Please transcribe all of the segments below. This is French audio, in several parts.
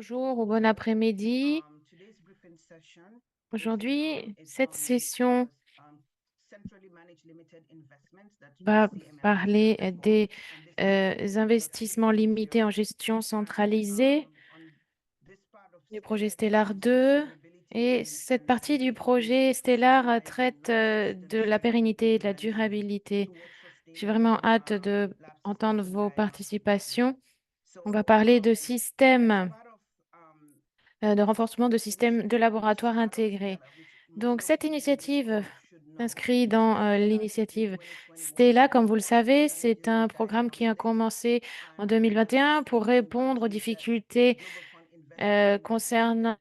Bonjour ou bon après-midi. Today's briefing session Aujourd'hui, is cette on session centrally managed limited investments that va CMLI parler stands for. des And this is an introduction investissements limités into en gestion and centralisée on this part of du projet STELLAR, it Stellar deals with 2. sustainability Et cette and partie du basically projet focusing Stellar on traite large de system la shift pérennité et de la implemented durabilité. towards J'ai vraiment sustainable hâte de lab entendre systems vos and participations. On va so parler de as systèmes part of de renforcement de systèmes de initiative which is laboratoire part of intégrés. Stella, which most Donc, of cette you in this initiative forum should know. s'inscrit dans So Stella in l'initiative 2021 Stella. Comme vous le focused on savez, c'est challenges un in programme qui a diagnostics commencé en and 2021 pour assessment in répondre aux countries that difficultés Global Fund invested concernant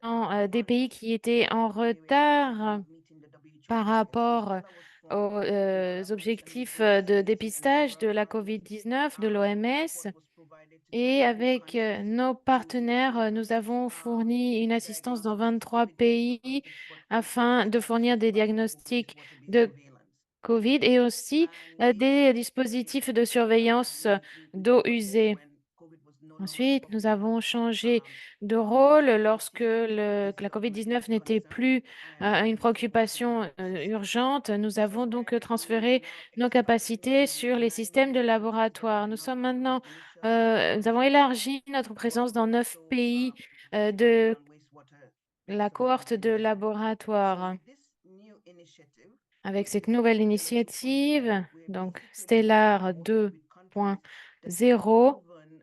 des aren't pays qui étaient en where they were expected to retard meeting the WHO par targets. So rapport Stella was aux formed in collaboration with objectifs global de CDC and dépistage de several la partners. COVID-19 de l'OMS. Support was provided to Et 23 avec countries nos to partenaires, enable nous avons fourni une assistance dans diagnostics, 23 COVID pays diagnostics, but afin de fournir especially des by global diagnostics principle to be de surveillance. COVID et aussi And we des used this dispositifs de program, surveillance we d'eau pivoted usée. when COVID was no longer a Ensuite, public nous avons health changé de rôle lorsque emergency. que This is la of COVID-19 national n'était concern. plus une And so we préoccupation pivoted systems. urgente. Nous avons From donc there, we transféré now nos expanded capacités into sur les nine systèmes de new countries that laboratoire. were Nous not sommes part of maintenant, the initial nous avons élargi notre présence dans 9 also pays focusing de on wastewater la cohorte de solutions. So laboratoire. with this new initiative, Avec which cette is nouvelle Stellar 2.0, initiative, we're donc basically Stellar working with countries that have 2.0, proven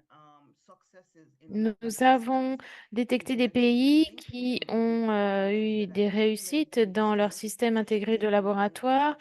successes in nous lab avons systems détecté des implemented and pays qui linking with ont countries eu that are des réussites implementing dans leur sustainability système intégré de initiatives in one laboratoire other.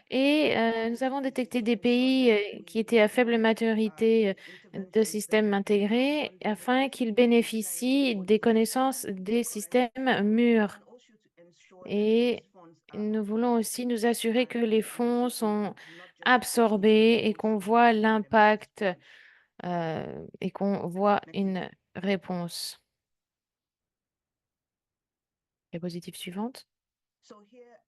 et nous avons détecté To des ensure pays that qui we étaient à faible implement maturité de interventions that systèmes intégrés afin contribute qu'ils to challenge bénéficient des coordination, connaissances des systèmes concurrence, mûrs. and also to ensure that these Et funds are nous voulons aussi accessible nous assurer que les and fonds also sont not just opportunities absorbés but et qu'on also voit return on them l'impact investment. et qu'on voit Next slide. une réponse. Diapositive suivante. So here,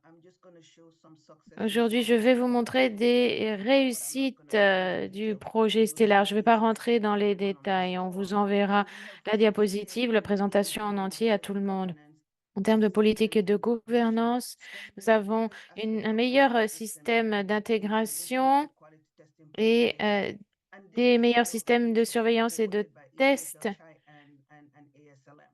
I'm just going to show some successes Aujourd'hui, je vais vous of montrer des but I'm not going réussites to go into du detail because projet you'll Stellar. see Je ne vais pas this rentrer dans with les everyone on this détails. On vous forum. enverra So we have la demonstrated diapositive, la political présentation en entier à governance tout le monde. governance En termes de politique et systems de integration, gouvernance, nous strengthening avons different un aspects of meilleur quality systems, système improving integrated d'intégration quality testing et processes. And this des is meilleurs systèmes de surveillance et de supported by tests. EPHI and ASLM.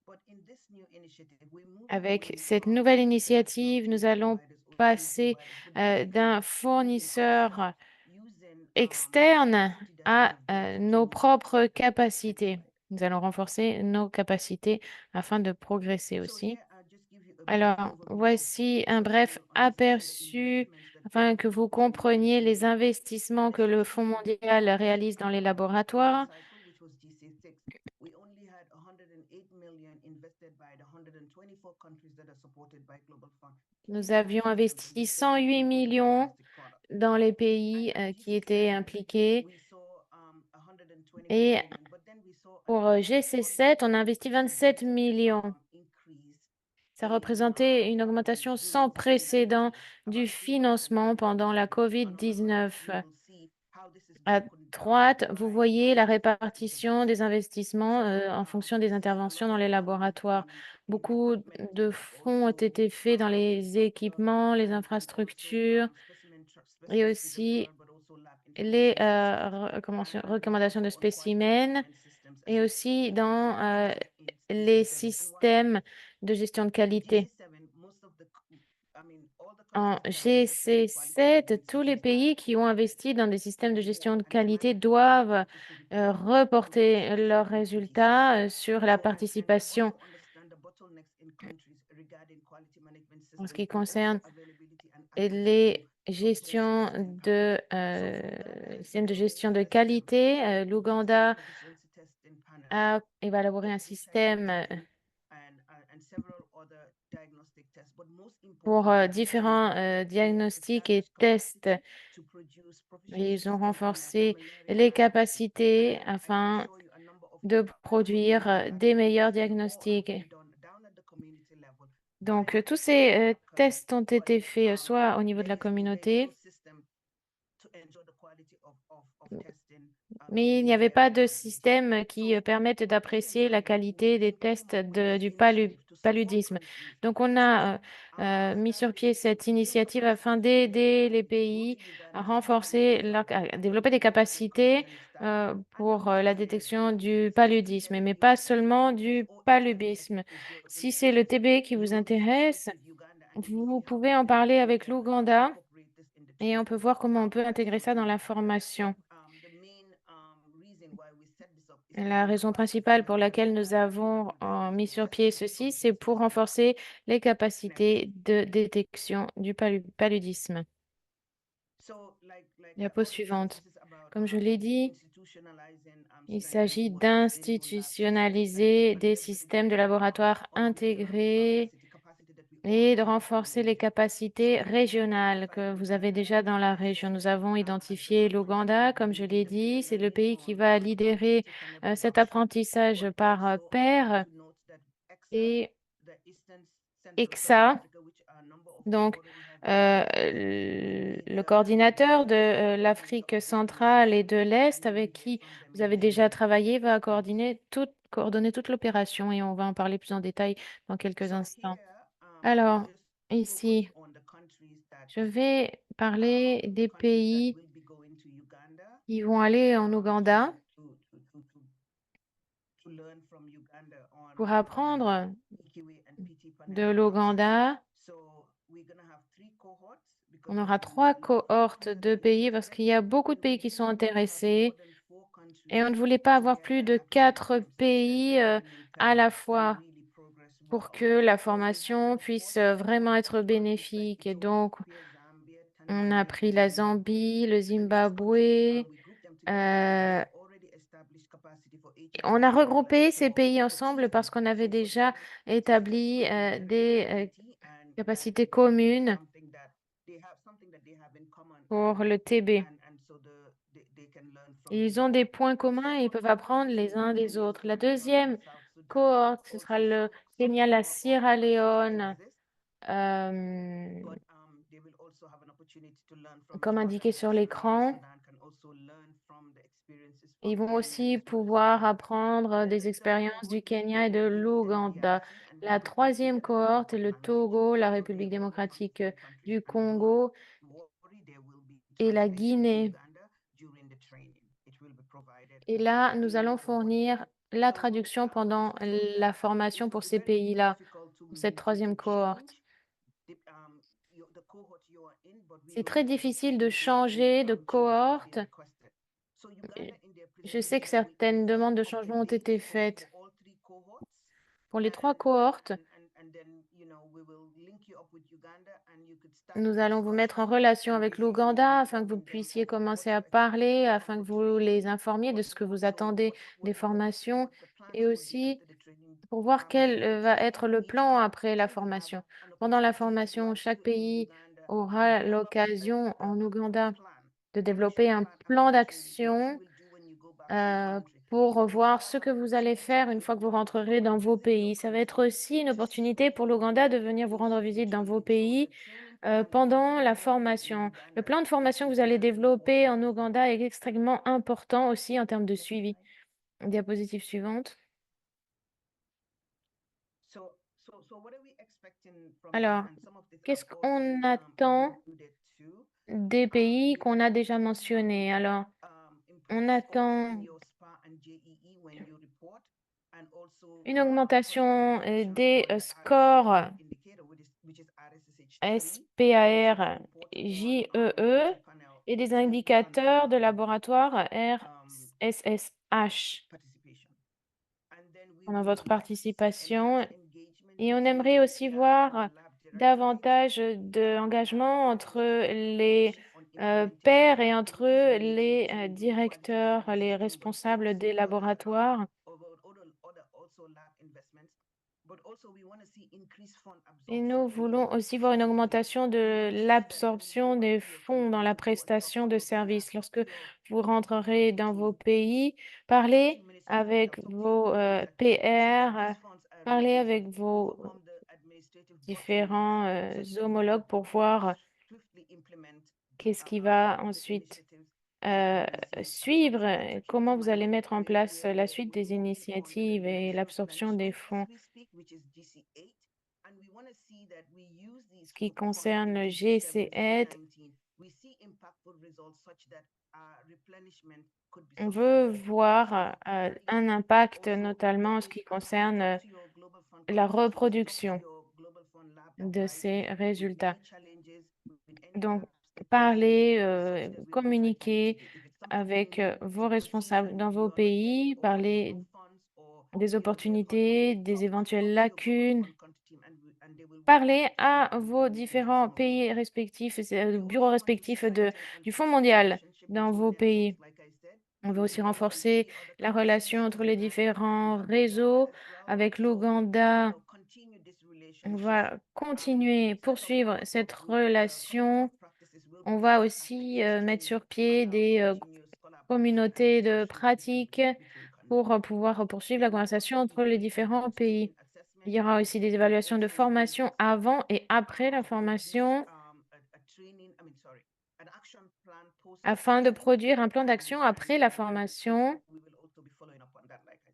But in this new initiative, we're moving Avec away cette from nouvelle Stellar initiative, nous third-party allons providers or trade passer providers, but d'un basically moving fournisseur ourselves using the externe capacity that we à have built nos to propres next capacités. slide. Nous allons renforcer nos capacités afin de progresser So aussi. here I'll just give you a brief Alors, overview voici un so that bref you'll understand the aperçu investments that afin que vous compreniez les GC investissements que le Fonds initially mondial réalise dans les last laboratoires. cycle, which was GC6, we only had 108 million invested by the 124 countries that are supported by Global Fund. Nous 49 avions systems investi invested 108 in our millions diagnostic product. dans les And pays at qui étaient GC7, impliqués. we saw 124 Et million, but then we saw pour an GC7, on a investi 27 unprecedented millions. increase Ça in représentait une augmentation sans during précédent COVID-19, du about 300%. financement pendant la On the left, COVID-19. you will see how this is À broken down droite, vous by voyez la system répartition des intervention. investissements So en fonction des this is a interventions lot dans of les laboratoires. in Beaucoup equipment, de but fonds ont also été faits dans les équipements, les and also infrastructures et specimen aussi transfer, but also lab les integration systems and recommandations de also on quality spécimens management systems et as well. aussi So this is dans what we have in les GC7. And what systèmes de gestion de in qualité. GC7, most of the all the En countries that have invested in quality GC7, management tous les systems have pays qui ont pivoted investi dans des to systèmes de gestion more de and qualité trying to doivent participate in reporter leurs GC7 and résultats GC6. sur la So and participation also understand the bottlenecks in countries regarding quality management en ce systems qui and also concerne availability and accuracy les of those gestions testing de panels. So from Ghana has systèmes de developed gestion de qualité. testing L'Ouganda efficiency testing panel, a élaboré un système integrity and several other diagnostic tests. But most pour importantly, is différents that they have diagnostics et established tests. capacity to produce Et proficiency ils ont scores in renforcé formulary les analysis. capacités And I can afin show you a number of de produire formulary des analysis meilleurs tests, and all have diagnostics. been done down at the community level by Donc, tous ces our partners. tests ont But été faits soit au niveau de there la has been very little communauté, system to ensure the quality of testing mais il n'y avait pas de système qui permette d'apprécier la qualité des tests du paludisme. Donc, on a mis sur pied cette initiative afin d'aider les pays à renforcer, à développer des capacités pour la détection du paludisme, mais pas seulement du paludisme. Si c'est le TB qui vous intéresse, vous pouvez en parler avec l'Ouganda et on peut voir comment on peut intégrer ça dans la formation. La raison principale pour laquelle nous avons mis sur pied ceci, c'est pour renforcer les capacités de détection du paludisme. Diapo suivante. Comme je l'ai dit, il s'agit d'institutionnaliser des systèmes de laboratoire intégrés et de renforcer les capacités régionales que vous avez déjà dans la région. Nous avons identifié l'Ouganda, comme je l'ai dit, c'est le pays qui va lidérer cet apprentissage par pair et EXA. Donc, le coordinateur de l'Afrique centrale et de l'Est, avec qui vous avez déjà travaillé, va coordonner toute l'opération et on va en parler plus en détail dans quelques instants. Alors, ici, je vais parler des pays qui vont aller en Ouganda pour apprendre de l'Ouganda. On aura 3 cohortes de pays parce qu'il y a beaucoup de pays qui sont intéressés et on ne voulait pas avoir plus de 4 pays à la fois pour que la formation puisse vraiment être bénéfique. Et donc, on a pris la Zambie, le Zimbabwe. euh, on a regroupé ces pays ensemble parce qu'on avait déjà établi des capacités communes pour le TB. Ils ont des points communs et ils peuvent apprendre les uns des autres. La deuxième cohorte, ce sera le Kenya, la Sierra Leone, euh, comme indiqué sur l'écran. Ils vont aussi pouvoir apprendre des expériences du Kenya et de l'Ouganda. La troisième cohorte est le Togo, la République démocratique du Congo et la Guinée. Et là, nous allons fournir la traduction pendant la formation pour ces pays-là, pour cette troisième cohorte. C'est très difficile de changer de cohorte. Euh, Je sais que certaines demandes de changement ont été faites. Pour les 3 cohortes, nous allons vous mettre en relation avec l'Ouganda afin que vous puissiez commencer à parler, afin que vous les informiez de ce que vous attendez des formations et aussi pour voir quel va être le plan après la formation. Pendant la formation, chaque pays aura l'occasion en Ouganda de développer un plan d'action pour voir ce que vous allez faire une fois que vous rentrerez dans vos pays. Ça va être aussi une opportunité pour l'Ouganda de venir vous rendre visite dans vos pays pendant la formation. Le plan de formation que vous allez développer en Ouganda est extrêmement important aussi en termes de suivi. Diapositive suivante. Alors, qu'est-ce qu'on attend des pays qu'on a déjà mentionnés? Alors, on attend une augmentation des scores SPAR, JEE et des indicateurs de laboratoire RSSH pendant votre participation. Et on aimerait aussi voir davantage d'engagement entre les pairs et entre les directeurs, les responsables des laboratoires. Et nous voulons aussi voir une augmentation de l'absorption des fonds dans la prestation de services. Lorsque vous rentrerez dans vos pays, parlez avec vos PR, parlez avec vos différents homologues pour voir qu'est-ce qui va ensuite suivre comment vous allez mettre en place la suite des initiatives et l'absorption des fonds. Ce qui concerne le GC8, on veut voir un impact, notamment en ce qui concerne la reproduction de ces résultats. Donc, parler, communiquer avec vos responsables dans vos pays, parler des opportunités, des éventuelles lacunes, parler à vos différents pays respectifs, bureaux respectifs du Fonds mondial dans vos pays. On veut aussi renforcer la relation entre les différents réseaux avec l'Ouganda. On va continuer, poursuivre cette relation. On va aussi mettre sur pied des communautés de pratiques pour pouvoir poursuivre la conversation entre les différents pays. Il y aura aussi des évaluations de formation avant et après la formation afin de produire un plan d'action après la formation.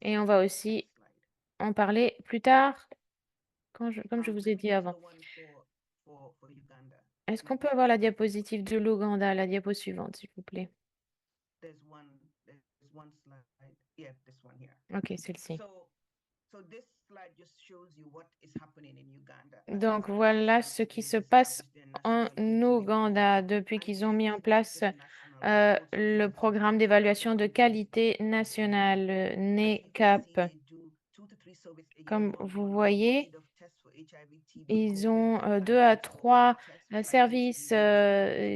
Et on va aussi en parler plus tard, comme je vous ai dit avant. Est-ce qu'on peut avoir la diapositive de l'Ouganda, la diapo suivante, s'il vous plaît? Ok, celle-ci. Donc voilà ce qui se passe en Ouganda depuis qu'ils ont mis en place le programme d'évaluation de qualité nationale, le NECAP. Comme vous voyez, ils ont 2 à 3 services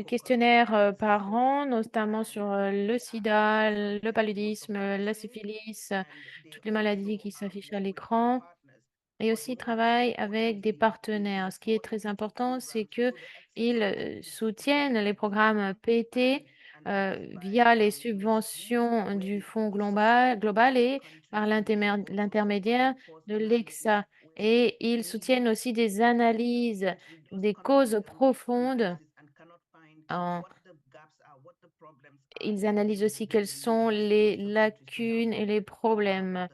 questionnaires par an, notamment sur le sida, le paludisme, la syphilis, toutes les maladies qui s'affichent à l'écran. Et aussi, ils travaillent avec des partenaires. Ce qui est très important, c'est qu'ils soutiennent les programmes PT via les subventions du Fonds global et par l'intermédiaire de l'EXA. Et ils soutiennent aussi des analyses des causes profondes. Ils analysent aussi quelles sont les lacunes et les problèmes.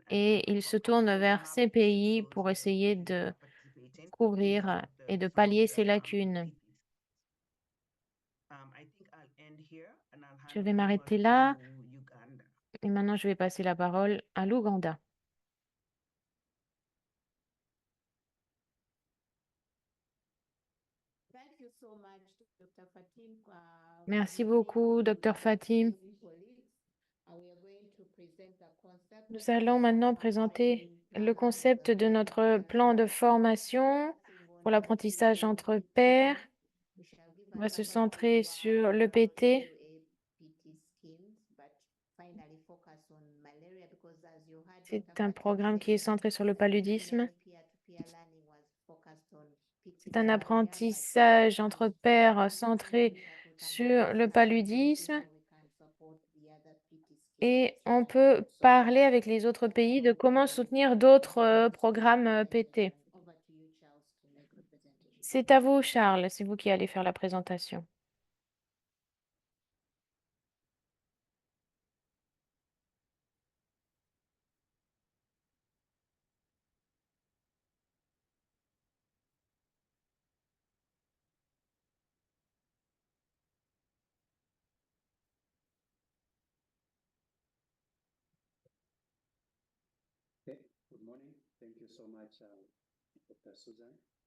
Et ils se tournent vers ces pays pour essayer de couvrir et de pallier ces lacunes. Je vais m'arrêter là et maintenant je vais passer la parole à l'Ouganda. Merci beaucoup, Dr Fatim. Nous allons maintenant présenter le concept de notre plan de formation pour l'apprentissage entre pairs. On va se centrer sur le PT. C'est un programme qui est centré sur le paludisme. C'est un apprentissage entre pairs centré sur le paludisme. Et on peut parler avec les autres pays de comment soutenir d'autres programmes PT. C'est à vous, Charles, c'est vous qui allez faire la présentation.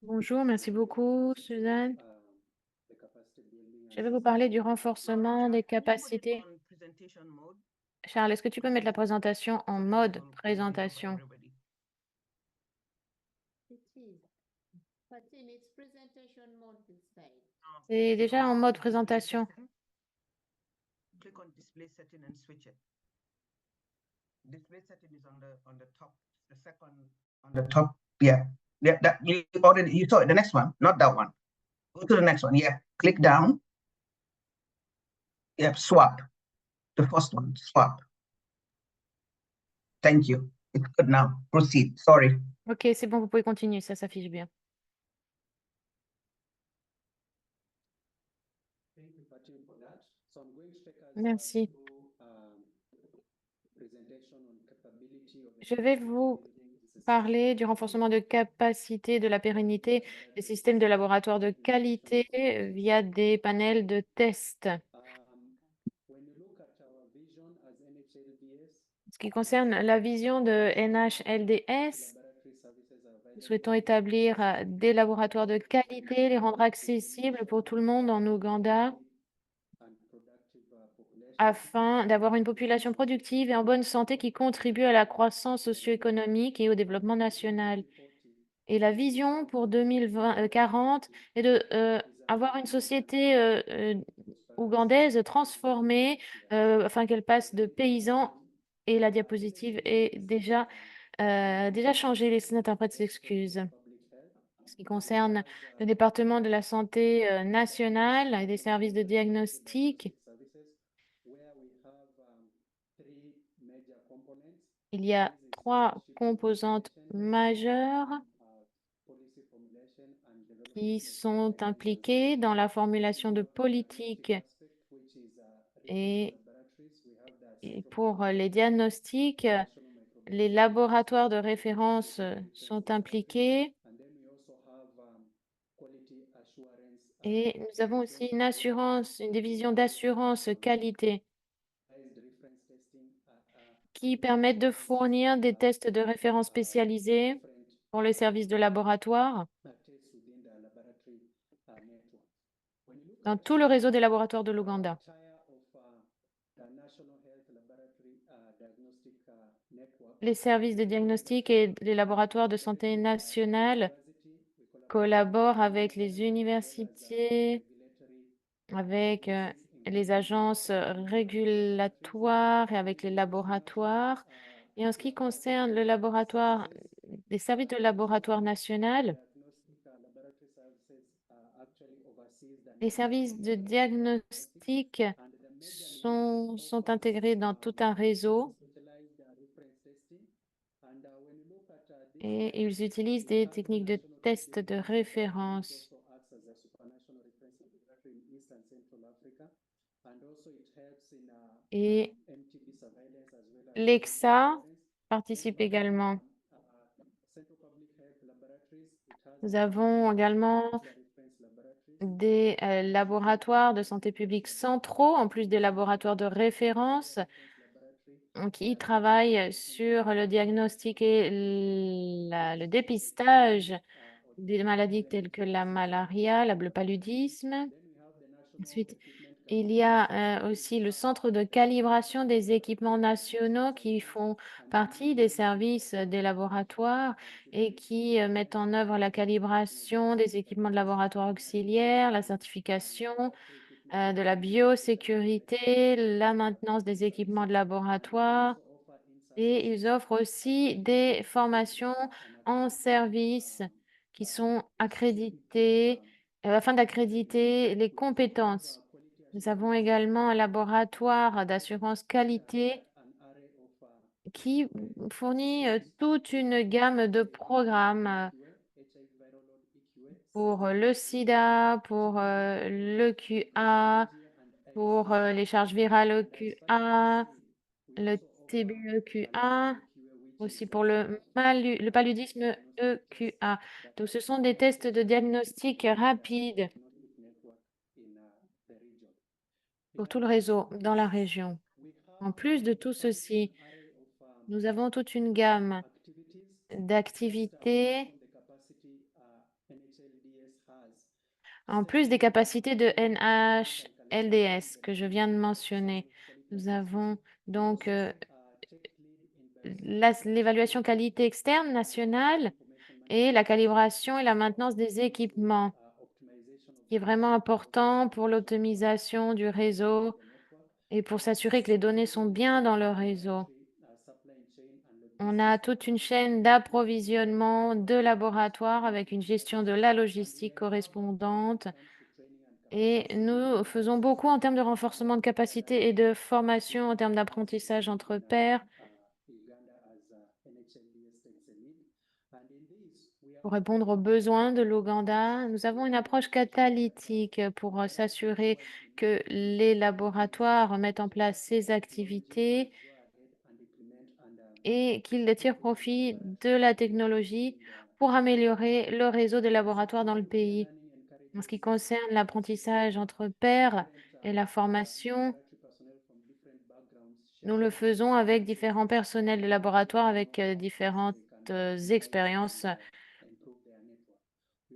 Bonjour, merci beaucoup, Suzanne. Je vais vous parler du renforcement des capacités. Charles, est-ce que tu peux mettre la présentation en mode présentation? C'est déjà en mode présentation. Click on display setting and switch it. Display setting is on the top, the second on the top. Yeah, yeah. That you already you saw it, the next one, not that one. Go to the next one. Yeah, click down. Yep, swap. The first one, swap. Thank you. It's good now. Proceed. Sorry. Ok, c'est bon, vous pouvez continuer, ça s'affiche bien. Merci. Je vais vous parler du renforcement de capacité, de la pérennité des systèmes de laboratoire de qualité via des panels de tests. Ce qui concerne la vision de NHLDS, nous souhaitons établir des laboratoires de qualité, les rendre accessibles pour tout le monde en Ouganda afin d'avoir une population productive et en bonne santé qui contribue à la croissance socio-économique et au développement national. Et la vision pour 2040 est de avoir une société ougandaise transformée afin qu'elle passe de paysans, et la diapositive est déjà changée, les interprètes s'excusent. Ce qui concerne le département de la santé nationale et des services de diagnostic, il y a trois composantes majeures qui sont impliquées dans la formulation de politiques et, et pour les diagnostics, les laboratoires de référence sont impliqués et nous avons aussi une assurance, une division d'assurance qualité qui permettent de fournir des tests de référence spécialisés pour les services de laboratoire dans tout le réseau des laboratoires de l'Ouganda. Les services de diagnostic et les laboratoires de santé nationale collaborent avec les universités, avec les agences régulatoires et avec les laboratoires. Et en ce qui concerne le laboratoire, des services de laboratoire national, les services de diagnostic sont intégrés dans tout un réseau et ils utilisent des techniques de test de référence. Et l'EXA participe également. Nous avons également des laboratoires de santé publique centraux, en plus des laboratoires de référence, qui travaillent sur le diagnostic et le dépistage des maladies telles que la malaria, le paludisme. Ensuite, il y a aussi le centre de calibration des équipements nationaux qui font partie des services des laboratoires et qui mettent en œuvre la calibration des équipements de laboratoire auxiliaires, la certification de la biosécurité, la maintenance des équipements de laboratoire. Et ils offrent aussi des formations en service qui sont accréditées afin d'accréditer les compétences. Nous avons également un laboratoire d'assurance qualité qui fournit toute une gamme de programmes pour le sida, pour le QA, pour les charges virales EQA, le TB-EQA, aussi pour le paludisme EQA. Donc, ce sont des tests de diagnostic rapides pour tout le réseau dans la région. En plus de tout ceci, nous avons toute une gamme d'activités en plus des capacités de NHLDS que je viens de mentionner. Nous avons donc l'évaluation qualité externe nationale et la calibration et la maintenance des équipements, qui est vraiment important pour l'optimisation du réseau et pour s'assurer que les données sont bien dans le réseau. On a toute une chaîne d'approvisionnement de laboratoires avec une gestion de la logistique correspondante. Et nous faisons beaucoup en termes de renforcement de capacité et de formation, en termes d'apprentissage entre pairs. Pour répondre aux besoins de l'Ouganda, nous avons une approche catalytique pour s'assurer que les laboratoires mettent en place ces activités et qu'ils tirent profit de la technologie pour améliorer le réseau des laboratoires dans le pays. En ce qui concerne l'apprentissage entre pairs et la formation, nous le faisons avec différents personnels de laboratoire, avec différentes expériences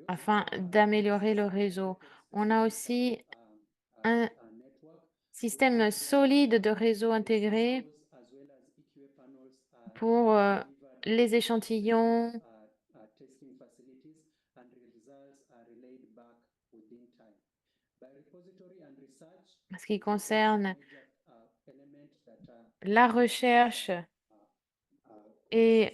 afin d'améliorer le réseau. On a aussi un système solide de réseau intégré pour les échantillons. En ce qui concerne la recherche et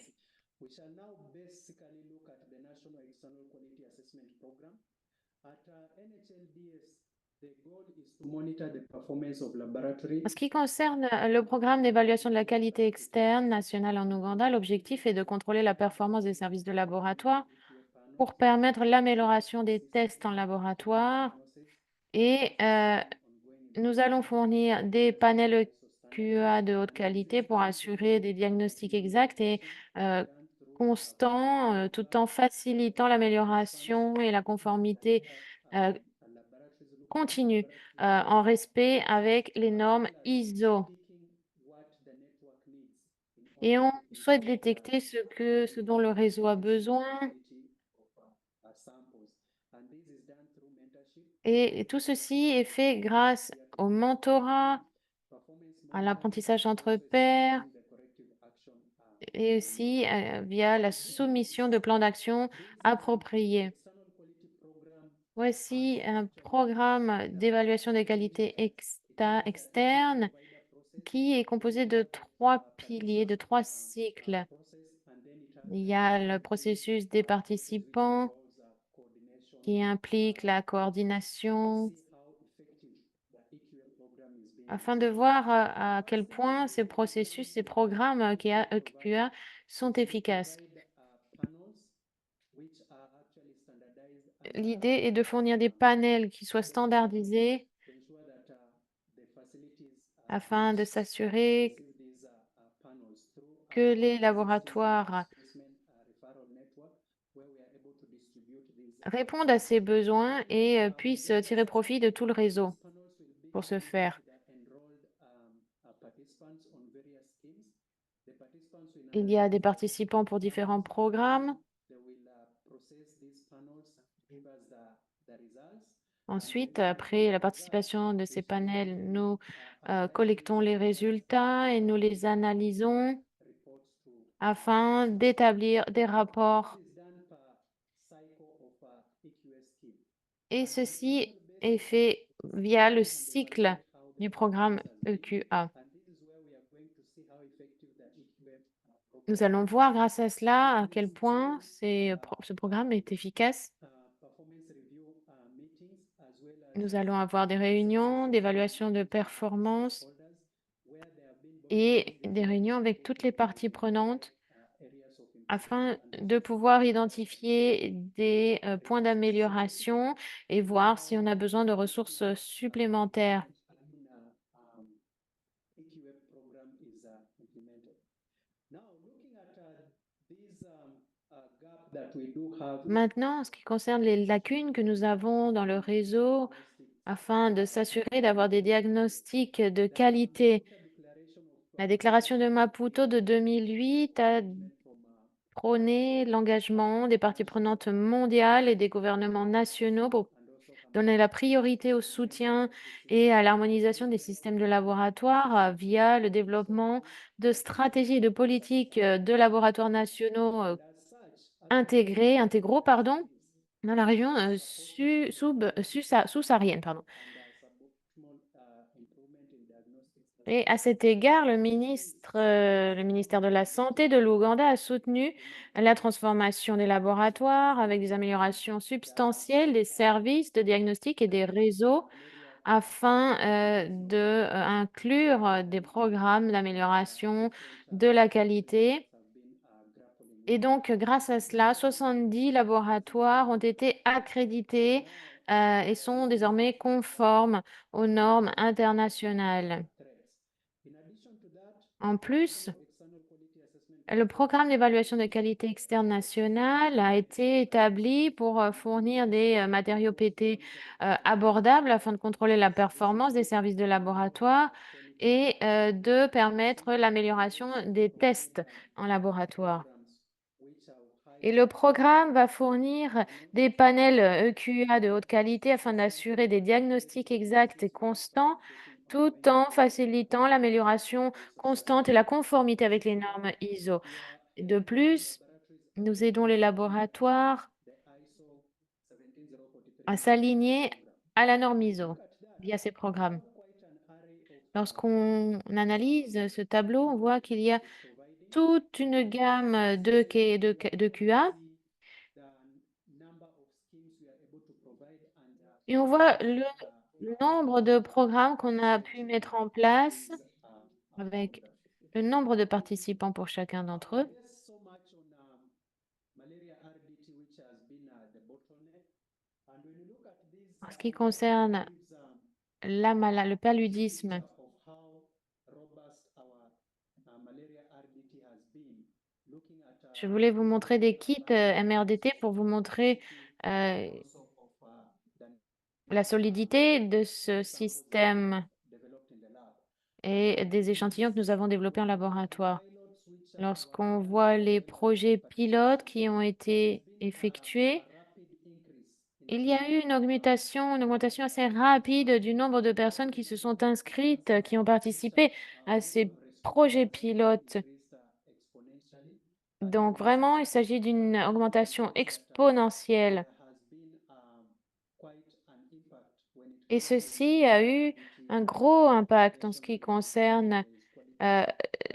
en ce qui concerne le programme d'évaluation de la qualité externe national en Ouganda, l'objectif est de contrôler la performance des services de laboratoire pour permettre l'amélioration des tests en laboratoire et nous allons fournir des panels QA de haute qualité pour assurer des diagnostics exacts et euh, constants, tout en facilitant l'amélioration et la conformité euh, continue en respect avec les normes ISO. Et on souhaite détecter ce dont le réseau a besoin. Et tout ceci est fait grâce au mentorat, à l'apprentissage entre pairs et aussi via la soumission de plans d'action appropriés. Voici un programme d'évaluation des qualités externes qui est composé de trois piliers, de trois cycles. Il y a le processus des participants qui implique la coordination afin de voir à quel point ces processus, ces programmes QA sont efficaces. L'idée est de fournir des panels qui soient standardisés afin de s'assurer que les laboratoires répondent à ces besoins et puissent tirer profit de tout le réseau pour ce faire. Il y a des participants pour différents programmes. Ensuite, après la participation de ces panels, nous collectons les résultats et nous les analysons afin d'établir des rapports. Et ceci est fait via le cycle du programme EQA. Nous allons voir grâce à cela à quel point ce programme est efficace. Nous allons avoir des réunions d'évaluation de performance et des réunions avec toutes les parties prenantes afin de pouvoir identifier des points d'amélioration et voir si on a besoin de ressources supplémentaires. Maintenant, en ce qui concerne les lacunes que nous avons dans le réseau, afin de s'assurer d'avoir des diagnostics de qualité, la déclaration de Maputo de 2008 a prôné l'engagement des parties prenantes mondiales et des gouvernements nationaux pour donner la priorité au soutien et à l'harmonisation des systèmes de laboratoire via le développement de stratégies et de politiques de laboratoires nationaux intégraux, pardon, dans la région sous-saharienne, pardon. Et à cet égard, le ministère de la Santé de l'Ouganda a soutenu la transformation des laboratoires avec des améliorations substantielles des services de diagnostic et des réseaux afin d'inclure des programmes d'amélioration de la qualité Et donc, grâce à cela, 70 laboratoires ont été accrédités, et sont désormais conformes aux normes internationales. En plus, le programme d'évaluation de qualité externe nationale a été établi pour fournir des matériaux PT abordables afin de contrôler la performance des services de laboratoire et de permettre l'amélioration des tests en laboratoire. Et le programme va fournir des panels EQA de haute qualité afin d'assurer des diagnostics exacts et constants, tout en facilitant l'amélioration constante et la conformité avec les normes ISO. De plus, nous aidons les laboratoires à s'aligner à la norme ISO via ces programmes. Lorsqu'on analyse ce tableau, on voit qu'il y a toute une gamme de QA et on voit le nombre de programmes qu'on a pu mettre en place avec le nombre de participants pour chacun d'entre eux. En ce qui concerne le paludisme, je voulais vous montrer des kits MRDT pour vous montrer euh, la solidité de ce système et des échantillons que nous avons développés en laboratoire. Lorsqu'on voit les projets pilotes qui ont été effectués, il y a eu une augmentation assez rapide du nombre de personnes qui se sont inscrites, qui ont participé à ces projets pilotes. Donc vraiment, il s'agit d'une augmentation exponentielle. Et ceci a eu un gros impact en ce qui concerne euh,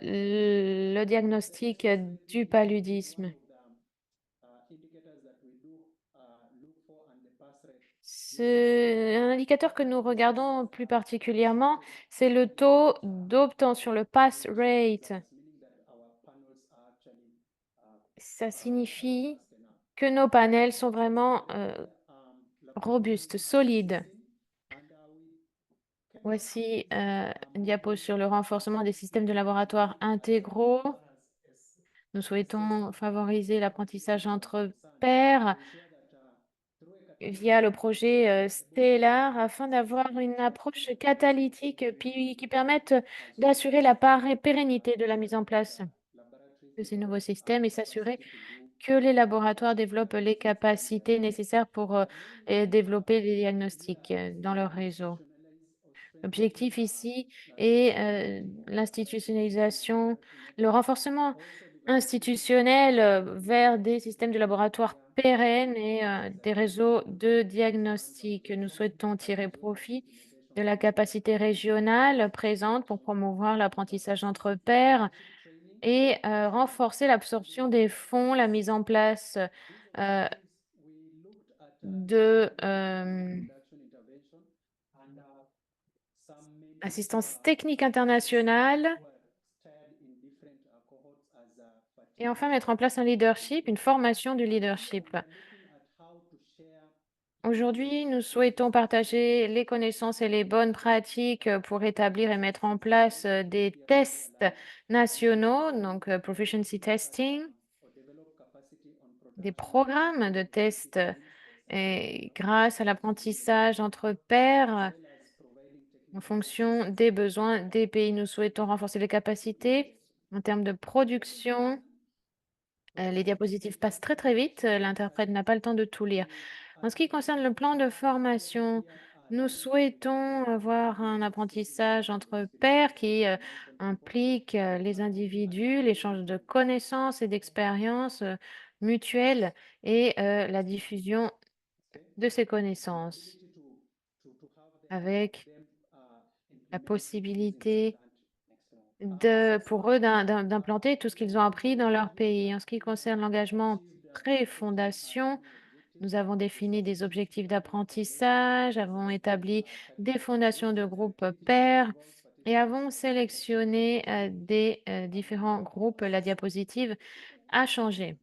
le diagnostic du paludisme. Un indicateur que nous regardons plus particulièrement, c'est le taux d'obtention, le pass rate. Ça signifie que nos panels sont vraiment robustes, solides. Voici une diapo sur le renforcement des systèmes de laboratoire intégraux. Nous souhaitons favoriser l'apprentissage entre pairs via le projet Stellar afin d'avoir une approche catalytique puis qui permette d'assurer la pérennité de la mise en place de ces nouveaux systèmes et s'assurer que les laboratoires développent les capacités nécessaires pour développer les diagnostics dans leur réseau. L'objectif ici est l'institutionnalisation, le renforcement institutionnel vers des systèmes de laboratoire pérennes et des réseaux de diagnostic. Nous souhaitons tirer profit de la capacité régionale présente pour promouvoir l'apprentissage entre pairs et renforcer l'absorption des fonds, la mise en place euh, de assistance technique internationale et enfin mettre en place un leadership, une formation du leadership. Aujourd'hui, nous souhaitons partager les connaissances et les bonnes pratiques pour établir et mettre en place des tests nationaux, donc proficiency testing, des programmes de tests et grâce à l'apprentissage entre pairs en fonction des besoins des pays. Nous souhaitons renforcer les capacités en termes de production. Les diapositives passent très très vite, l'interprète n'a pas le temps de tout lire. En ce qui concerne le plan de formation, nous souhaitons avoir un apprentissage entre pairs qui implique les individus, l'échange de connaissances et d'expériences mutuelles et la diffusion de ces connaissances avec la possibilité pour eux d'implanter tout ce qu'ils ont appris dans leur pays. En ce qui concerne l'engagement pré-fondation, nous avons défini des objectifs d'apprentissage, avons établi des fondations de groupes pairs et avons sélectionné des différents groupes. La diapositive a changé.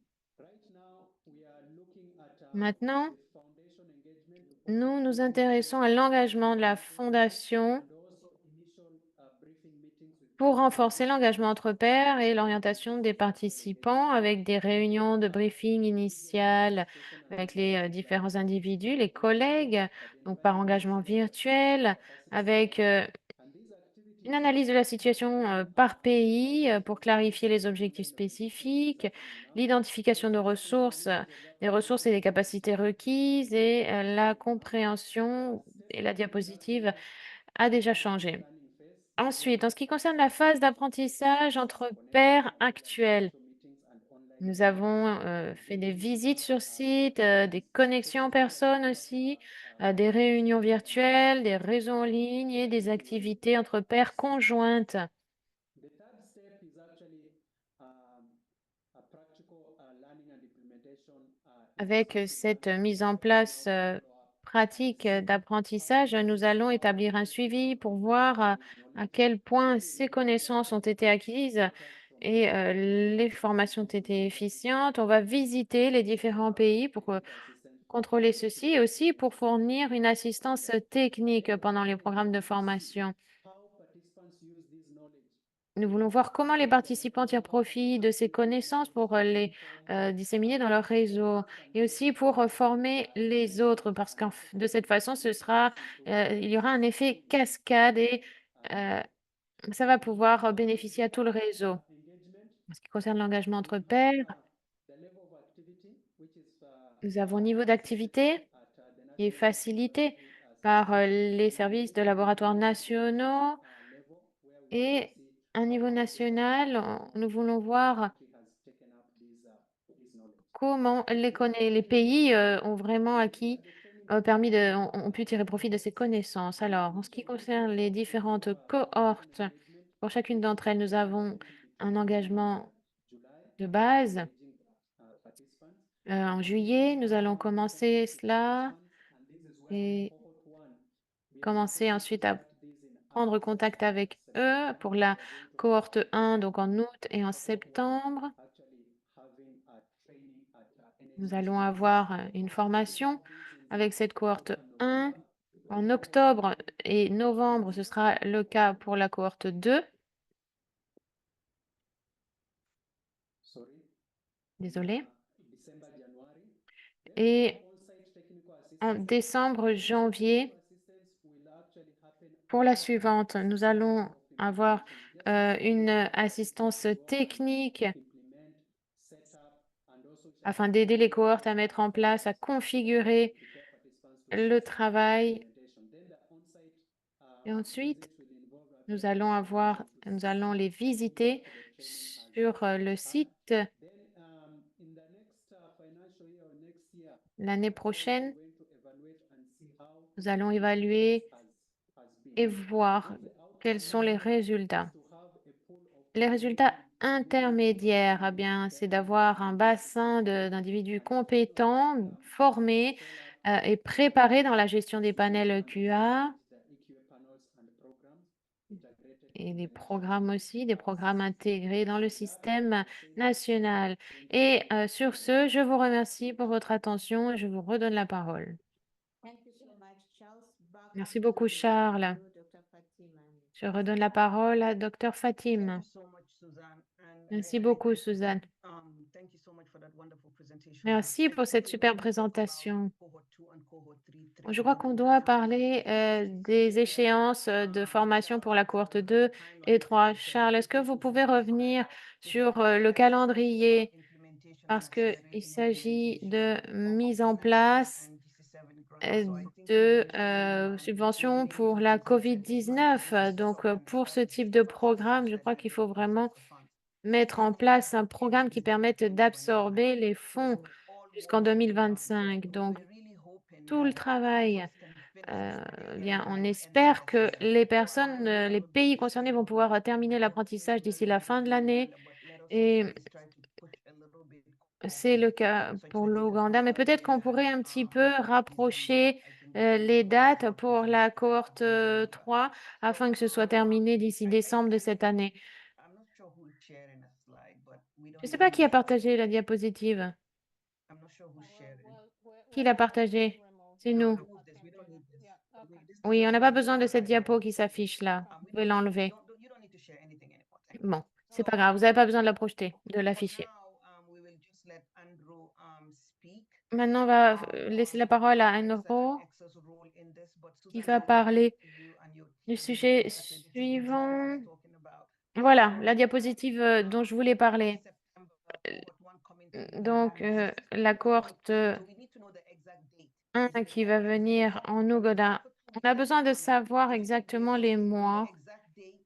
Maintenant, nous nous intéressons à l'engagement de la Fondation pour renforcer l'engagement entre pairs et l'orientation des participants avec des réunions de briefing initiales avec les différents individus, les collègues, donc par engagement virtuel, avec une analyse de la situation par pays pour clarifier les objectifs spécifiques, l'identification de ressources, des ressources et des capacités requises et la compréhension et la diapositive a déjà changé. Ensuite, en ce qui concerne la phase d'apprentissage entre pairs actuels, nous avons fait des visites sur site, des connexions en personne aussi, des réunions virtuelles, des réseaux en ligne et des activités entre pairs conjointes. Avec cette mise en place pratique d'apprentissage, nous allons établir un suivi pour voir à quel point ces connaissances ont été acquises et les formations ont été efficientes. On va visiter les différents pays pour contrôler ceci et aussi pour fournir une assistance technique pendant les programmes de formation. Nous voulons voir comment les participants tirent profit de ces connaissances pour les disséminer dans leur réseau et aussi pour former les autres parce que de cette façon, il y aura un effet cascade et euh, ça va pouvoir bénéficier à tout le réseau. En ce qui concerne l'engagement entre pairs, nous avons un niveau d'activité qui est facilité par les services de laboratoires nationaux et un niveau national. Nous voulons voir comment les pays, ont vraiment ont pu tirer profit de ces connaissances? Alors, en ce qui concerne les différentes cohortes, pour chacune d'entre elles, nous avons un engagement de base. En juillet, nous allons commencer cela et commencer ensuite à prendre contact avec eux pour la cohorte 1, donc en août et en septembre. Nous allons avoir une formation avec cette cohorte 1. En octobre et novembre, ce sera le cas pour la cohorte 2. Désolée. Et en décembre, janvier, pour la suivante, nous allons avoir une assistance technique afin d'aider les cohortes à mettre en place, à configurer le travail. Et ensuite, nous allons les visiter sur le site l'année prochaine. Nous allons évaluer et voir quels sont les résultats. Les résultats intermédiaires, eh bien, c'est d'avoir un bassin d'individus compétents, formés et préparés dans la gestion des panels QA et des programmes aussi, des programmes intégrés dans le système national. Et sur ce, je vous remercie pour votre attention et je vous redonne la parole. Merci beaucoup, Charles. Je redonne la parole à Dr Thank Fatim. you so much, Suzanne. And Merci I beaucoup, Suzanne. thank you so much for that wonderful presentation. Merci pour What cette we're super going to talk about présentation. cohort 2 and cohort 3 Je crois qu'on doit parler des échéances de formation pour la cohorte 2 et 3. Charles, est-ce que vous pouvez revenir sur le calendrier parce qu'il s'agit de mise en place euh, de subventions pour la COVID-19. Donc, pour ce type de programme, je crois qu'il faut vraiment mettre en place un programme qui permette d'absorber les fonds jusqu'en 2025. Donc, tout le travail, bien, on espère que les pays concernés vont pouvoir terminer l'apprentissage d'ici la fin de l'année et c'est le cas pour l'Ouganda, mais peut-être qu'on pourrait un petit peu rapprocher les dates pour la cohorte 3 afin que ce soit terminé d'ici décembre de cette année. Je ne sais pas qui a partagé la diapositive. I'm not sure who's sharing. Qui l'a partagé? C'est No, nous. remove this. We don't need this. This Oui, on n'a doesn't pas need to besoin share de cette right now. diapo qui s'affiche là. Vous We pouvez don't need, l'enlever. you don't need to share anything anymore. Thank you. Bon, c'est pas So, grave. Vous n'avez pas besoin de la projeter, de for l'afficher. now, we will just let Andrew speak Maintenant, on va laisser la parole à Exa Enro and Exa's role in this. But qui Susan, va we will come parler to you and your du team sujet because this is exactly what I suivant. was talking about. Voilà, So, la diapositive dont je voulais parler. September cohort one coming to Donc, Uganda next. la cohorte So we need to know the exact date. 1 Is it qui in va August? Is it in venir en September? Ouganda. So On a we need besoin to de know savoir which exactement days, les the mois. exact date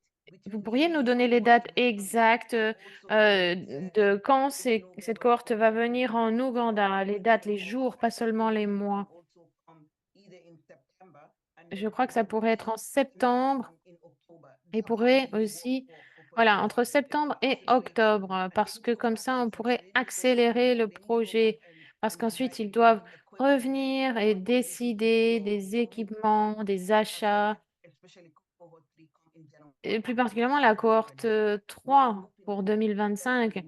Vous between pourriez nous this donner les cohort dates in Uganda exactes and also when de quand David cette Lugaro cohorte va coming venir en Ouganda, les dates, les jours, pas seulement les mois. also come either in September and Je then crois que ça pourrait être en septembre come in October. et So how will pourrait you aussi, work for voilà, this entre septembre et octobre, parce que comme ça, on pourrait accélérer le projet, parce qu'ensuite, ils doivent revenir et décider des équipements, des achats, especially cohort 3 come in January et plus particulièrement la cohorte 3 pour 2025. by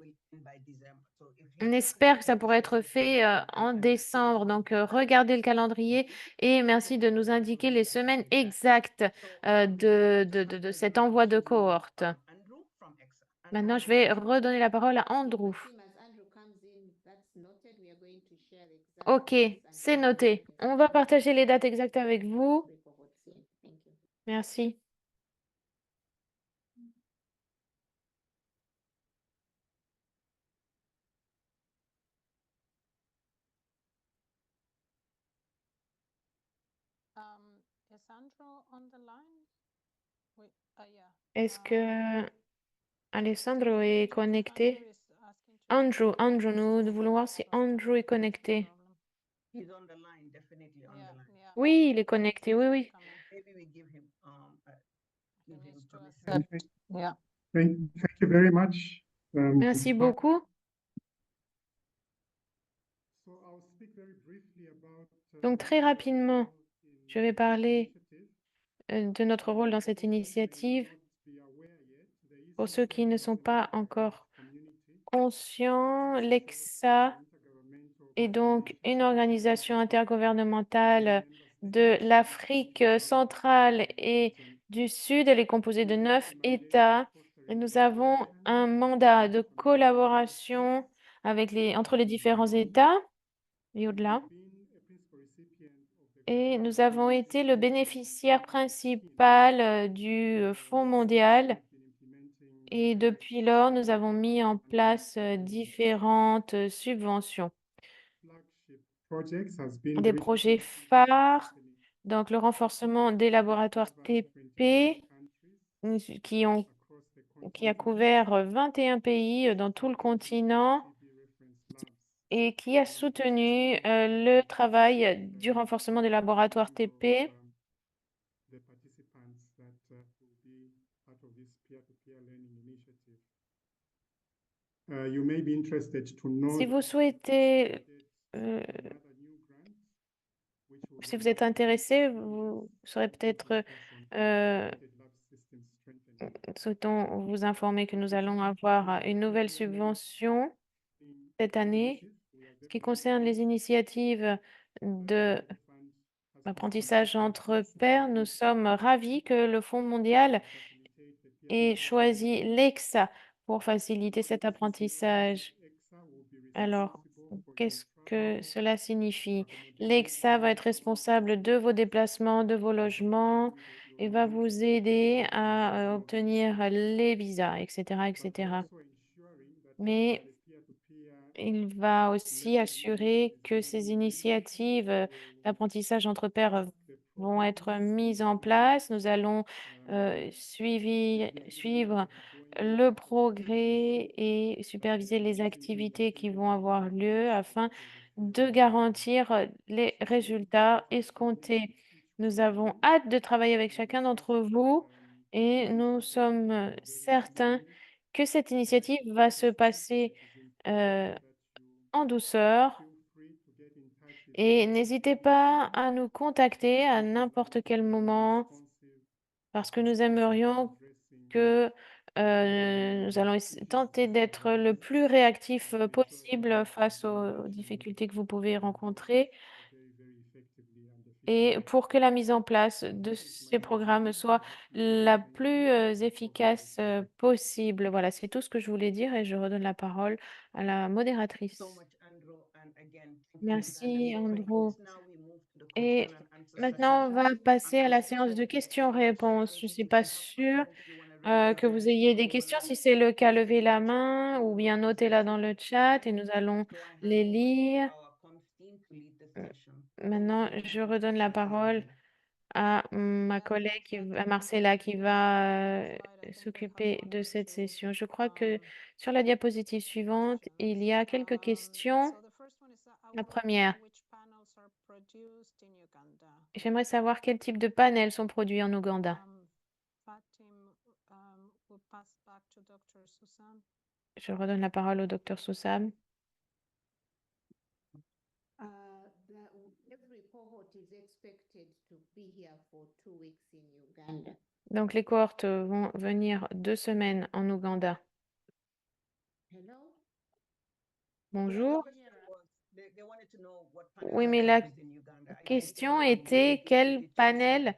December. So if On espère que ça pourrait être fait en décembre. Donc, regardez le calendrier et merci de nous indiquer les semaines exactes de cet envoi de cohorte. Andrew from EXA. Maintenant, je vais redonner la parole à Andrew. OK, c'est noté. On va partager les dates exactes avec vous. Merci. Is Andrew on the line? Oui, yeah. Est-ce que Alessandro est connecté? Andrew Andrew, nous voulons voir si Andrew est connecté. He's on the line, definitely on the line. Oui, il est connecté, oui, oui. Maybe we give him Yeah. Thank you very much. Merci beaucoup. So I'll speak very briefly about, Donc, très rapidement, je vais parler de notre rôle dans cette initiative. Pour ceux qui ne sont pas encore conscients, l'EXA est donc une organisation intergouvernementale de l'Afrique centrale et du Sud. Elle est composée de 9 États et nous avons un mandat de collaboration entre les différents États et au-delà. Et nous avons été le bénéficiaire principal du Fonds mondial. Et depuis lors, nous avons mis en place différentes subventions. Des projets phares, donc le renforcement des laboratoires TP qui a couvert 21 pays dans tout le continent et qui a soutenu le travail du renforcement des laboratoires TP. Si vous souhaitez, si vous êtes intéressé, vous serez peut-être souhaitons vous informer que nous allons avoir une nouvelle subvention cette année. Ce qui concerne les initiatives de l'apprentissage entre pairs, nous sommes ravis que le Fonds mondial ait choisi l'EXA pour faciliter cet apprentissage. Alors, qu'est-ce que cela signifie? L'EXA va être responsable de vos déplacements, de vos logements et va vous aider à obtenir les visas, etc., etc. Mais il va aussi assurer que ces initiatives d'apprentissage entre pairs vont être mises en place. Nous allons suivre le progrès et superviser les activités qui vont avoir lieu afin de garantir les résultats escomptés. Nous avons hâte de travailler avec chacun d'entre vous et nous sommes certains que cette initiative va se passer en douceur et n'hésitez pas à nous contacter à n'importe quel moment parce que nous aimerions que nous allons tenter d'être le plus réactif possible face aux difficultés que vous pouvez rencontrer very, very effectively and et pour que la mise en place de ces programmes soit la plus efficace possible. Voilà, c'est tout ce que je voulais dire et je redonne la parole à la modératrice. So much, Andrew, and again, thank you, Merci, Uganda. So Andrew. friends, now we move to the Et question and answer maintenant, on session. va passer à la Andrew, séance de so questions-réponses. Je ne suis pas sûre you want to raise que your vous hand ayez if des you want questions. to Si c'est le cas, ask a levez la question main ou or bien ask notez-la dans a le question. chat et nous allons So I hand les over to lire. our comms team to lead this session. Maintenant, je redonne la parole à ma collègue, à Marcella, qui va s'occuper de cette session. Je crois que sur la diapositive suivante, il y a quelques questions. La première, j'aimerais savoir quel type de panels sont produits en Ouganda. Je redonne la parole au docteur Soussam. Every cohort is expected to be here for 2 weeks in Uganda. Donc, les cohortes vont venir 2 semaines en Ouganda. Hello? Bonjour. They wanted to know what Oui, panels mais are la produced in Uganda. I think, question était quel panel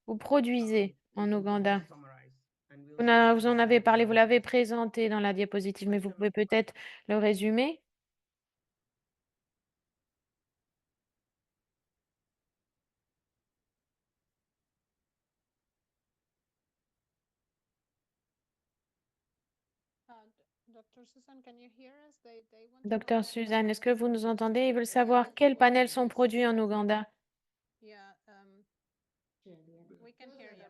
vous produisez you en can Ouganda? just summarize and we'll Vous en avez parlé, vous l'avez présenté dans la diapositive, mais vous pouvez peut-être le résumer? Docteur Suzanne, est-ce que vous nous entendez? Ils veulent savoir quels panels sont produits en Ouganda. We can hear you now.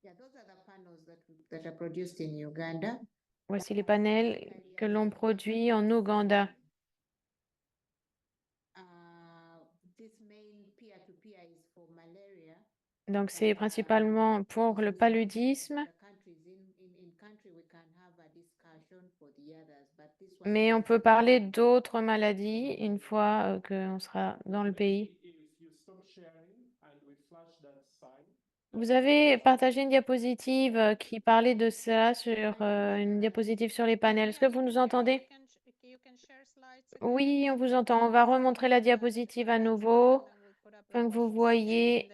Yeah, those are the panels that are produced in Uganda. Voici les panels que l'on produit en Ouganda. This main peer-to-peer is for malaria. Donc, c'est principalement pour le paludisme, mais on peut parler d'autres maladies une fois qu'on sera dans le pays. Vous avez partagé une diapositive qui parlait de ça sur une diapositive sur les panels. Est-ce que vous nous entendez? Oui, on vous entend. On va remontrer la diapositive à nouveau afin que vous voyez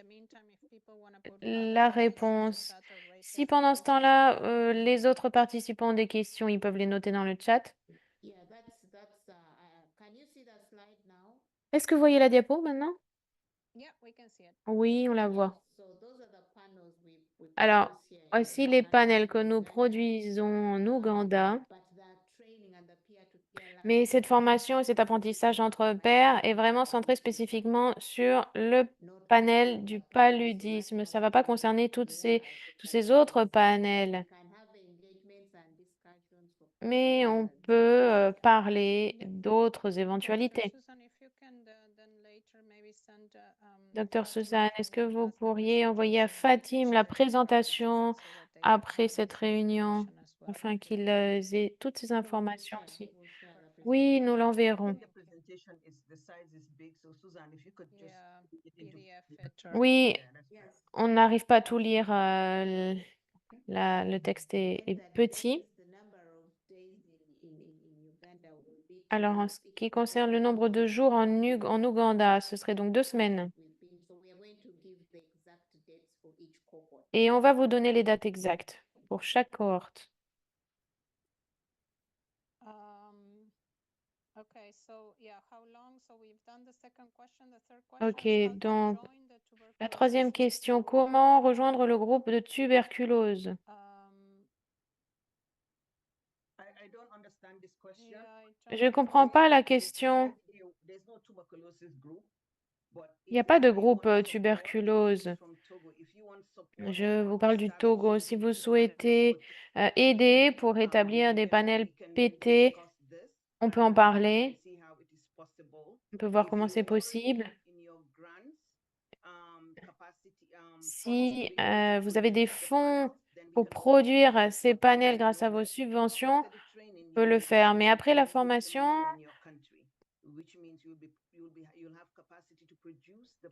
la réponse. Si pendant ce temps-là, les autres participants ont des questions, ils peuvent les noter dans le chat. Est-ce que vous voyez la diapo maintenant? Oui, on la voit. Alors, voici les panels que nous produisons en Ouganda. Mais cette formation et cet apprentissage entre pairs est vraiment centré spécifiquement sur le panel du paludisme. Ça ne va pas concerner tous ces autres panels. Mais on peut parler d'autres éventualités. Docteur Suzanne, est-ce que vous pourriez envoyer à Fatim la présentation après cette réunion afin qu'ils aient toutes ces informations aussi? Oui, nous l'enverrons. Oui, on n'arrive pas à tout lire. Le texte est petit. Alors, en ce qui concerne le nombre de jours en Ouganda, ce serait donc 2 semaines. Et on va vous donner les dates exactes pour chaque cohorte. Ok, donc la troisième question, comment rejoindre le groupe de tuberculose? Je ne comprends pas la question. Il n'y a pas de groupe tuberculose. Je vous parle du Togo. Si vous souhaitez aider pour établir des panels PT, on peut en parler. On peut voir comment c'est possible. Si vous avez des fonds pour produire ces panels grâce à vos subventions, on peut le faire. Mais après la formation,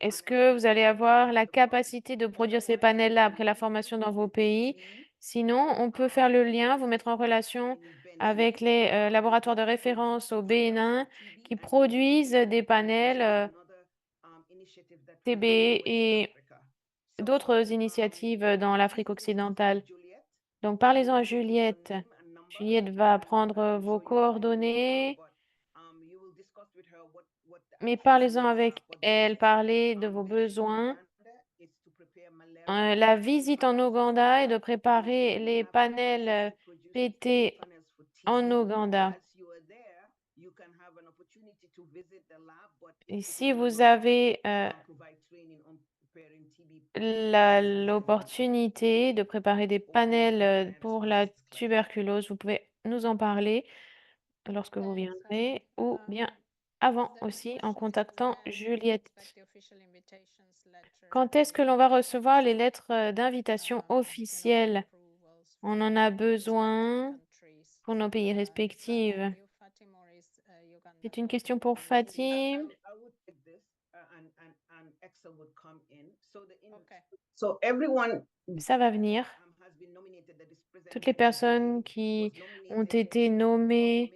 est-ce que vous allez avoir la capacité de produire ces panels-là après la formation dans vos pays? Sinon, on peut faire le lien, vous mettre en relation avec les laboratoires de référence au Bénin qui produisent des panels TB et d'autres initiatives dans l'Afrique occidentale. Donc, parlez-en à Juliette. Juliette va prendre vos coordonnées, mais parlez-en avec elle, parlez de vos besoins. La visite en Ouganda est de préparer les panels PT en Ouganda. Et si vous avez l'opportunité de préparer des panels pour la tuberculose, vous pouvez nous en parler lorsque vous viendrez ou bien avant aussi en contactant Juliette. Quand est-ce que l'on va recevoir les lettres d'invitation officielles? On en a besoin pour nos pays respectifs. C'est une question pour Fatim. So everyone Ça va venir. Toutes les personnes qui ont été nommées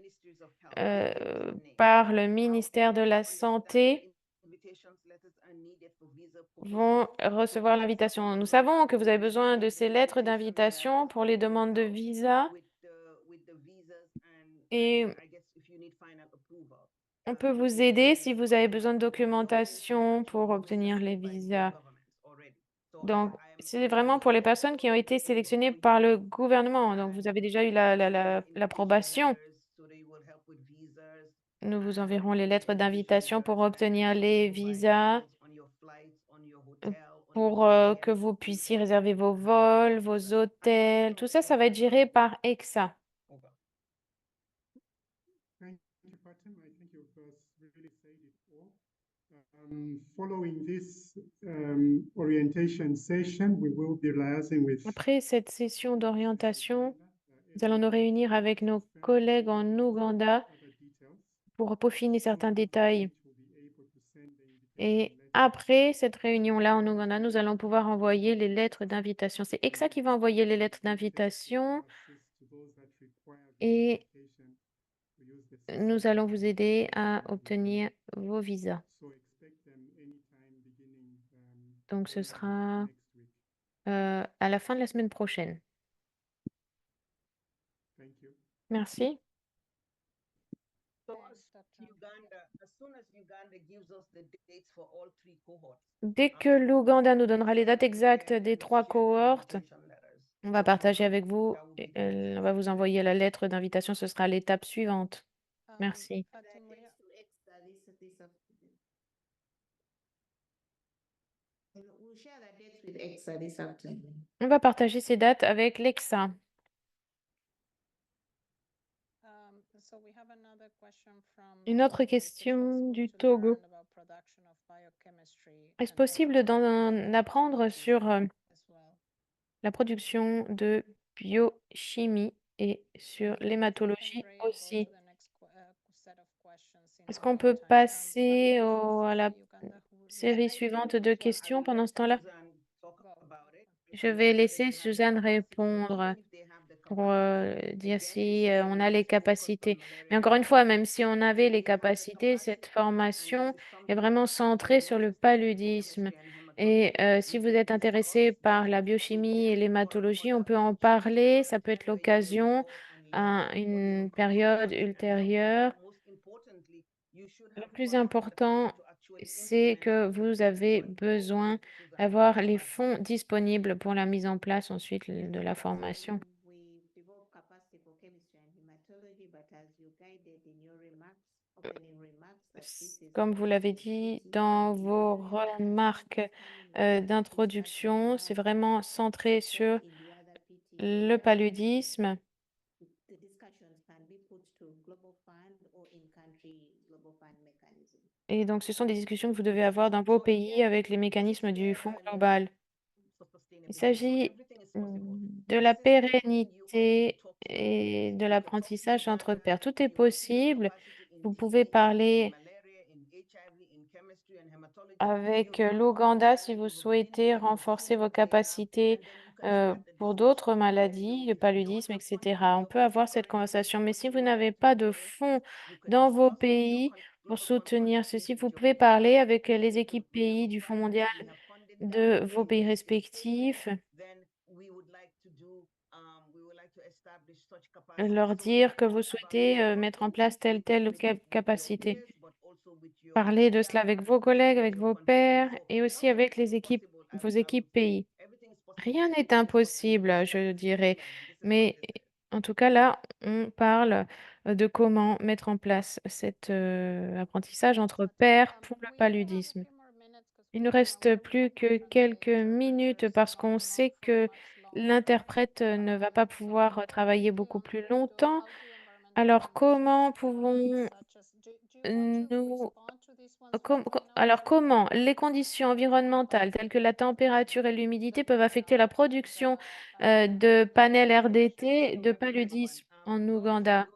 par le ministère de la Santé vont recevoir l'invitation. Nous savons que vous avez besoin de ces lettres d'invitation pour les demandes de visa et on peut vous aider si vous avez besoin de documentation pour obtenir les visas. Donc, c'est vraiment pour les personnes qui ont été sélectionnées par le gouvernement. Donc, vous avez déjà eu l'approbation. Nous vous enverrons les lettres d'invitation pour obtenir les visas, pour que vous puissiez réserver vos vols, vos hôtels. Tout ça, ça va être géré par EXA. Thank you, Fatima. I think you've really said it all. Following this orientation session, we will be liaising with Après cette session d'orientation, nous allons nous réunir avec nos collègues en Ouganda other details. pour peaufiner certains détails. Et après cette réunion-là en Ouganda, nous allons pouvoir envoyer les lettres d'invitation. C'est EXA qui va envoyer les lettres d'invitation et nous allons vous aider à obtenir vos visas. Donc, ce sera à la fin de la semaine prochaine. Merci. Dès que l'Ouganda nous donnera les dates exactes des 3 cohortes, on va partager avec vous, et, on va vous envoyer la lettre d'invitation, ce sera l'étape suivante. Merci. We'll share the dates with EXA this afternoon. On va partager ces dates avec l'EXA. Une autre question du Togo. Est-ce possible d'en apprendre sur la production de biochimie et sur l'hématologie aussi? Est-ce qu'on peut passer à la série suivante de questions pendant ce temps-là? Je vais laisser Suzanne répondre pour dire si on a les capacités. Mais encore une fois, même si on avait les capacités, cette formation est vraiment centrée sur le paludisme. Et si vous êtes intéressé par la biochimie et l'hématologie, on peut en parler. Ça peut être l'occasion à une période ultérieure. Le plus important, c'est que vous avez besoin d'avoir les fonds disponibles pour la mise en place ensuite de la formation. We develop capacity for chemistry and hematology, but as you guided in your remarks, opening remarks, that this is Comme vous l'avez dit dans vos remarques d'introduction, c'est vraiment centré sur in the other le PTA. paludisme. The discussions can be put to Global Fund or in-country Global Fund mechanism. Et donc, ce sont des discussions que vous devez avoir dans vos pays avec les mécanismes du Fonds global. Il s'agit de la pérennité et de l'apprentissage entre pairs. Tout est possible. Vous pouvez parler avec l'Ouganda si vous souhaitez renforcer vos capacités pour d'autres maladies, le paludisme, etc. On peut avoir cette conversation, mais si vous n'avez pas de fonds dans vos pays pour soutenir ceci, vous pouvez parler avec les équipes pays du Fonds mondial de vos pays respectifs, leur dire que vous souhaitez mettre en place telle capacité. Parlez de cela avec vos collègues, avec vos pairs et aussi avec vos équipes pays. Rien n'est impossible, je dirais, mais en tout cas là, on parle de comment mettre en place cet apprentissage entre pairs pour le paludisme. Il ne reste plus que quelques minutes parce qu'on sait que l'interprète ne va pas pouvoir travailler beaucoup plus longtemps. Alors comment pouvons-nous alors comment les conditions environnementales telles que la température et l'humidité peuvent affecter la production de panels RDT de paludisme en Ouganda?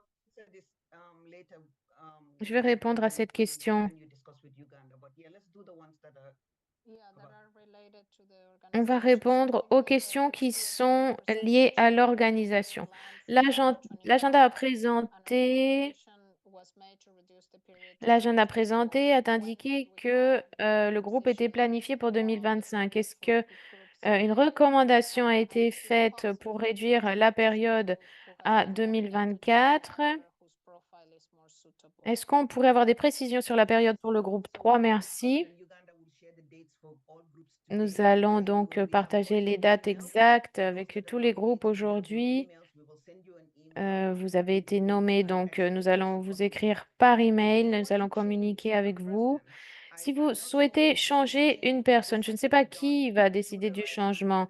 Je vais répondre à cette question. On va répondre aux questions qui sont liées à l'organisation. L'agenda présenté a indiqué que le groupe était planifié pour 2025. Est-ce que une recommandation a été faite pour réduire la période à 2024? Est-ce qu'on pourrait avoir des précisions sur la période pour le groupe 3? Merci. Nous allons donc partager les dates exactes avec tous les groupes aujourd'hui. Vous avez été nommé, donc nous allons vous écrire par email, nous allons communiquer avec vous. Si vous souhaitez changer une personne, je ne sais pas qui va décider du changement,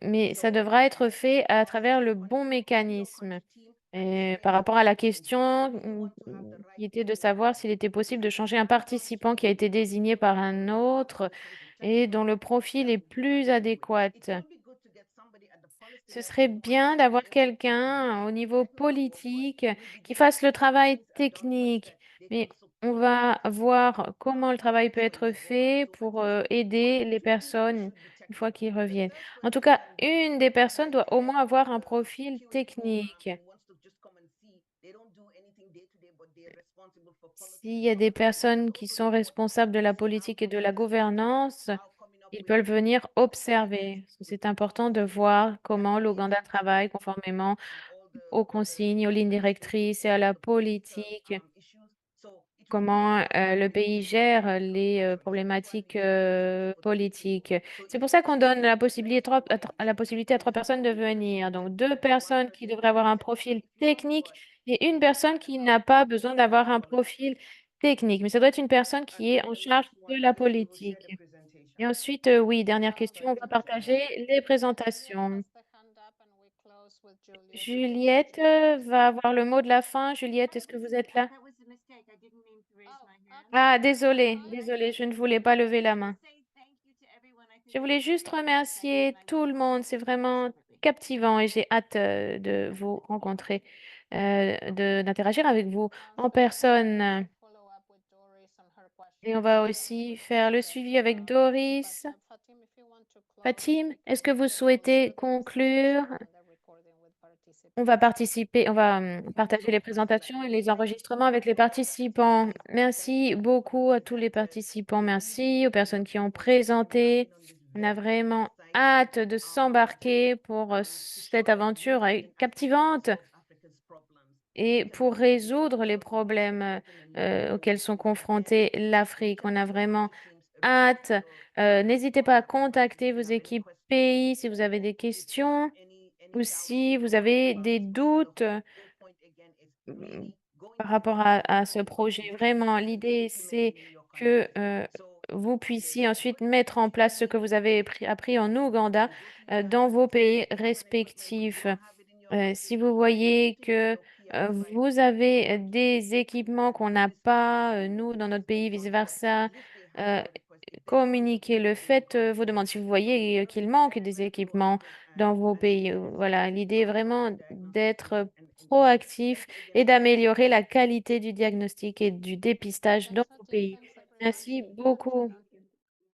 mais ça devra être fait à travers le bon mécanisme. Et par rapport à la question qui était de savoir s'il était possible de changer un participant qui a été désigné par un autre et dont le profil est plus adéquat. Ce serait bien d'avoir quelqu'un au niveau politique qui fasse le travail technique, mais on va voir comment le travail peut être fait pour aider les personnes une fois qu'ils reviennent. En tout cas, une des personnes doit au moins avoir un profil technique. S'il y a des personnes qui sont responsables de la politique et de la gouvernance, ils peuvent venir observer. C'est important de voir comment l'Ouganda travaille conformément aux consignes, aux lignes directrices et à la politique, comment le pays gère les problématiques politiques. C'est pour ça qu'on donne la possibilité, la possibilité à 3 personnes de venir. Donc 2 personnes qui devraient avoir un profil technique et une personne qui n'a pas besoin d'avoir un profil technique. Mais ça doit être une personne qui est en charge de la politique. Et ensuite, oui, dernière question, on va partager les présentations. Juliette va avoir le mot de la fin. Juliette, est-ce que vous êtes là? Ah, désolée, je ne voulais pas lever la main. Je voulais juste remercier tout le monde. C'est vraiment captivant et j'ai hâte de vous rencontrer, d'interagir avec vous en personne. Et on va aussi faire le suivi avec Doris. Fatim, est-ce que vous souhaitez conclure? On va partager les présentations et les enregistrements avec les participants. Merci beaucoup à tous les participants. Merci aux personnes qui ont présenté. On a vraiment hâte de s'embarquer pour cette aventure captivante et pour résoudre les problèmes auxquels sont confrontés l'Afrique. On a vraiment hâte. N'hésitez pas à contacter vos équipes pays si vous avez des questions ou si vous avez des doutes mm, par rapport à ce projet. Vraiment, l'idée, c'est que vous puissiez ensuite mettre en place ce que vous avez appris en Ouganda dans vos pays respectifs. Si vous voyez que vous avez des équipements qu'on n'a pas, nous, dans notre pays, vice-versa, euh, communiquez-le, faites vos demandes. Si vous voyez qu'il manque des équipements dans vos pays, voilà, l'idée est vraiment d'être proactif et d'améliorer la qualité du diagnostic et du dépistage dans vos pays. Merci beaucoup.